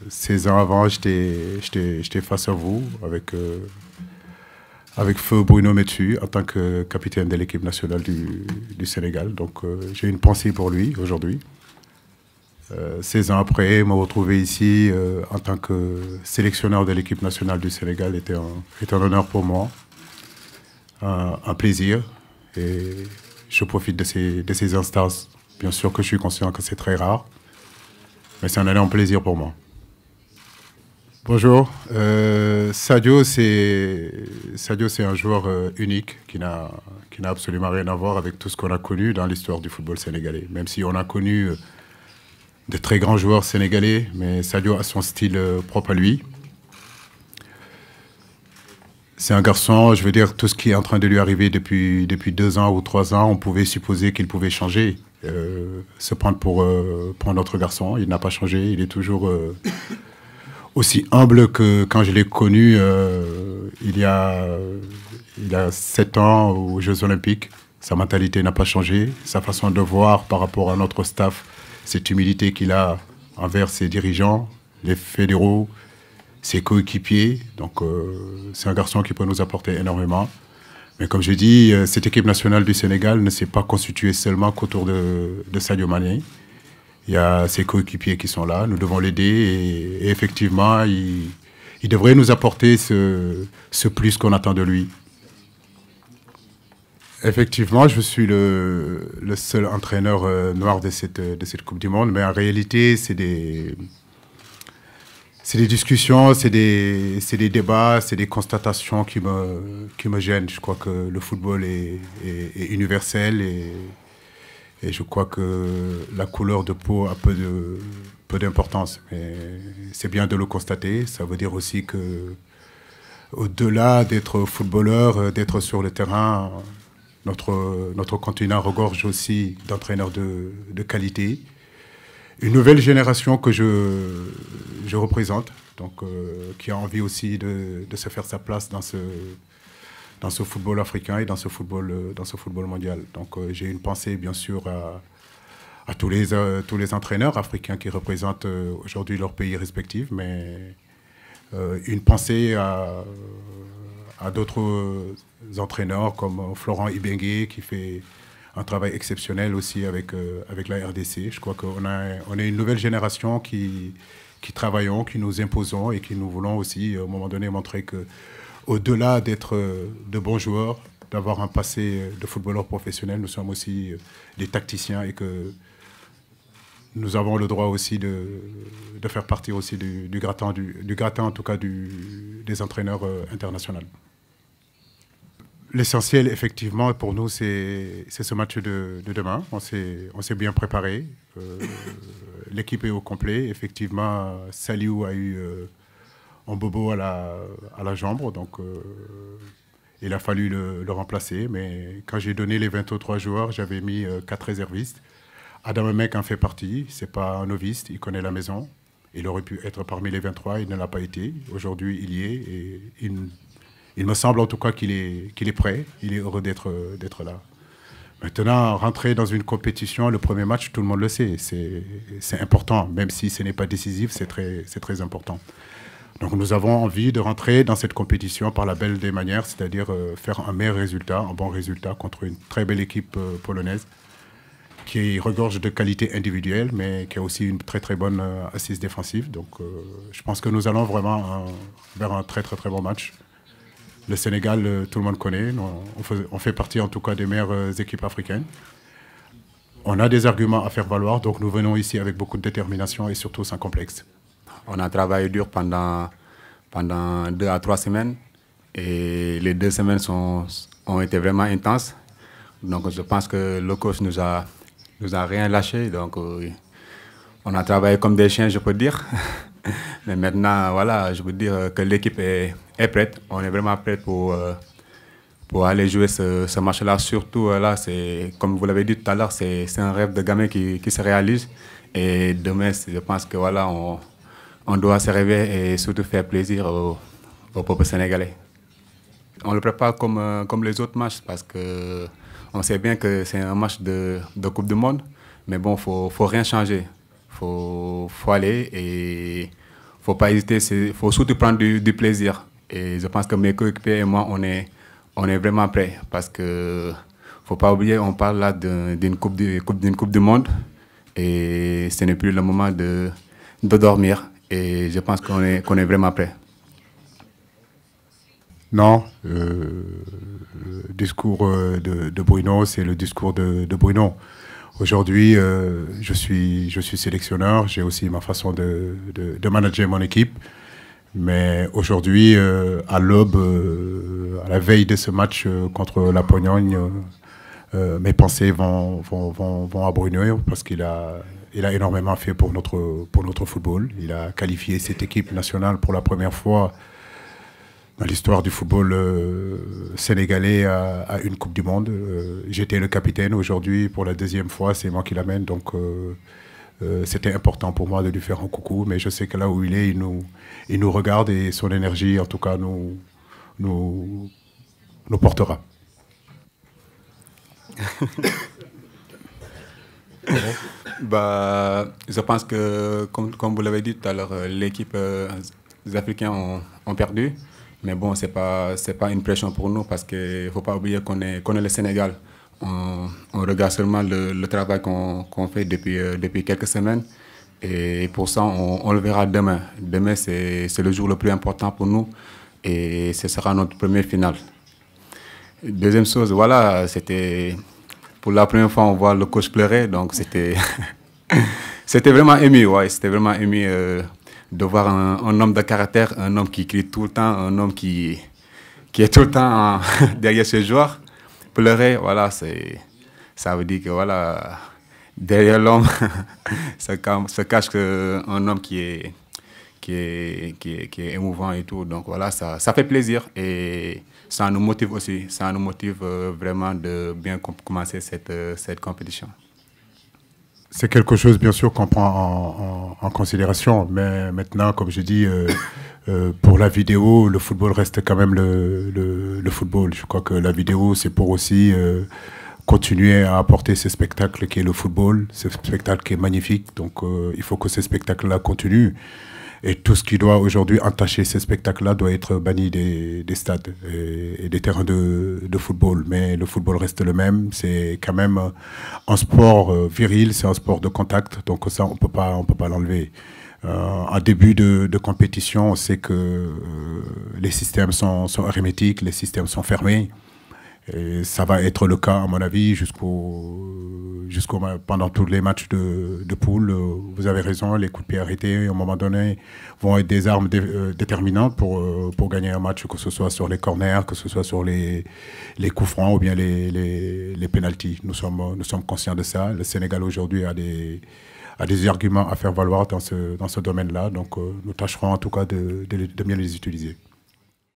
16 ans avant, j'étais face à vous avec feu Bruno Metsu en tant que capitaine de l'équipe nationale du Sénégal. Donc j'ai une pensée pour lui aujourd'hui. 16 ans après, me retrouver ici en tant que sélectionneur de l'équipe nationale du Sénégal est un honneur pour moi, un plaisir. Et je profite de ces instances. Bien sûr que je suis conscient que c'est très rare, mais c'est un énorme plaisir pour moi. Bonjour, Sadio, c'est un joueur unique qui n'a absolument rien à voir avec tout ce qu'on a connu dans l'histoire du football sénégalais. Même si on a connu de très grands joueurs sénégalais, mais Sadio a son style propre à lui. C'est un garçon, je veux dire, tout ce qui est en train de lui arriver depuis 2 ans ou 3 ans, on pouvait supposer qu'il pouvait changer, se prendre pour notre garçon. Il n'a pas changé, il est toujours aussi humble que quand je l'ai connu il y a 7 ans aux Jeux Olympiques. Sa mentalité n'a pas changé, sa façon de voir par rapport à notre staff, cette humilité qu'il a envers ses dirigeants, les fédéraux, ses coéquipiers. Donc c'est un garçon qui peut nous apporter énormément. Mais comme je dis, cette équipe nationale du Sénégal ne s'est pas constituée seulement qu'autour de Sadio Mané. Il y a ses coéquipiers qui sont là, nous devons l'aider et effectivement, il devrait nous apporter ce plus qu'on attend de lui. Effectivement, je suis le seul entraîneur noir de cette Coupe du Monde, mais en réalité, c'est des discussions, c'est des débats, c'est des constatations qui me gênent. Je crois que le football est universel et je crois que la couleur de peau a peu d'importance. Mais c'est bien de le constater. Ça veut dire aussi que, au-delà d'être footballeur, d'être sur le terrain, notre continent regorge aussi d'entraîneurs de qualité. Une nouvelle génération que je représente, donc qui a envie aussi de se faire sa place dans ce football africain et dans ce football mondial. Donc j'ai une pensée bien sûr à tous les entraîneurs africains qui représentent aujourd'hui leurs pays respectifs, mais une pensée à d'autres entraîneurs comme Florent Ibenge qui fait un travail exceptionnel aussi avec la RDC. Je crois qu'on est une nouvelle génération qui travaillons, qui nous imposons et qui nous voulons aussi, à un moment donné, montrer que au-delà d'être de bons joueurs, d'avoir un passé de footballeur professionnel, nous sommes aussi des tacticiens et que nous avons le droit aussi de faire partie aussi du gratin en tout cas des entraîneurs internationaux. L'essentiel, effectivement, pour nous, c'est ce match de demain. On s'est bien préparé. L'équipe est au complet. Effectivement, Saliou a eu un bobo à la jambe, donc il a fallu le remplacer. Mais quand j'ai donné les 23 joueurs, j'avais mis 4 réservistes. Adam Emek en fait partie. C'est pas un novice, il connaît la maison. Il aurait pu être parmi les 23, il ne l'a pas été. Aujourd'hui, il y est et il me semble en tout cas qu'il est prêt, il est heureux d'être là. Maintenant, rentrer dans une compétition, le premier match, tout le monde le sait, c'est important, même si ce n'est pas décisif, c'est très important. Donc nous avons envie de rentrer dans cette compétition par la belle des manières, c'est-à-dire faire un meilleur résultat, un bon résultat contre une très belle équipe polonaise qui regorge de qualité individuelle, mais qui a aussi une très bonne assise défensive. Donc je pense que nous allons vraiment vers un très bon match. Le Sénégal, tout le monde connaît. On fait partie en tout cas des meilleures équipes africaines. On a des arguments à faire valoir, donc nous venons ici avec beaucoup de détermination et surtout sans complexe. On a travaillé dur pendant 2 à 3 semaines et les 2 semaines ont été vraiment intenses. Donc je pense que le coach nous a rien lâché. Donc on a travaillé comme des chiens, je peux dire. Mais maintenant, voilà, je veux dire que l'équipe est prête. On est vraiment prêt pour aller jouer ce match-là. Surtout, là, comme vous l'avez dit tout à l'heure, c'est un rêve de gamin qui se réalise. Et demain, je pense que voilà, on doit se réveiller et surtout faire plaisir au peuple sénégalais. On le prépare comme les autres matchs parce qu'on sait bien que c'est un match de Coupe du Monde. Mais bon, il ne faut rien changer. faut aller et faut pas hésiter. Faut surtout prendre du plaisir. Et je pense que mes coéquipiers et moi, on est vraiment prêts parce que faut pas oublier, on parle là d'une coupe du monde et ce n'est plus le moment de dormir. Et je pense qu'on est vraiment prêts. Non, le discours de Bruno, c'est le discours de Bruno. Aujourd'hui, je suis sélectionneur, j'ai aussi ma façon de manager mon équipe. Mais aujourd'hui, à l'aube, à la veille de ce match contre la Pologne, mes pensées vont à Bruno parce qu'il a énormément fait pour notre football. Il a qualifié cette équipe nationale pour la première fois dans l'histoire du football sénégalais à une Coupe du Monde. J'étais le capitaine aujourd'hui pour la deuxième fois, c'est moi qui l'amène. Donc c'était important pour moi de lui faire un coucou, mais je sais que là où il est, il nous regarde et son énergie, en tout cas, nous portera. Je pense que, comme vous l'avez dit tout à l'heure, l'équipe des Africains ont perdu. Mais bon, c'est pas une pression pour nous parce qu'il ne faut pas oublier qu'on est le Sénégal. On regarde seulement le travail qu'on fait depuis quelques semaines. Et pour ça, on le verra demain. Demain, c'est le jour le plus important pour nous. Et ce sera notre première finale. Deuxième chose, voilà, c'était... Pour la première fois, on voit le coach pleurer. Donc, c'était vraiment ému. Ouais, c'était vraiment ému de voir un homme de caractère, un homme qui crie tout le temps, un homme qui est tout le temps derrière ses joueurs. Pleurer, voilà, ça veut dire que voilà, derrière l'homme se cache un homme qui est émouvant et tout. Donc voilà, ça fait plaisir et ça nous motive aussi. Ça nous motive vraiment de bien commencer cette compétition. C'est quelque chose, bien sûr, qu'on prend en considération. Mais maintenant, comme je dis, pour la vidéo, le football reste quand même le football. Je crois que la vidéo, c'est pour aussi continuer à apporter ce spectacle qui est le football, ce spectacle qui est magnifique. Donc, il faut que ce spectacle-là continue. Et tout ce qui doit aujourd'hui entacher ce spectacle-là doit être banni des stades et des terrains de football. Mais le football reste le même. C'est quand même un sport viril, c'est un sport de contact. Donc ça, on peut pas l'enlever. En début de compétition, on sait que les systèmes sont hermétiques, les systèmes sont fermés. Et ça va être le cas, à mon avis, pendant tous les matchs de poule. Vous avez raison, les coups de pied arrêtés, à un moment donné, vont être des armes déterminantes pour gagner un match, que ce soit sur les corners, que ce soit sur les coups francs ou bien les pénaltys. Nous sommes conscients de ça. Le Sénégal aujourd'hui a des arguments à faire valoir dans ce domaine-là. Donc nous tâcherons en tout cas de bien les utiliser.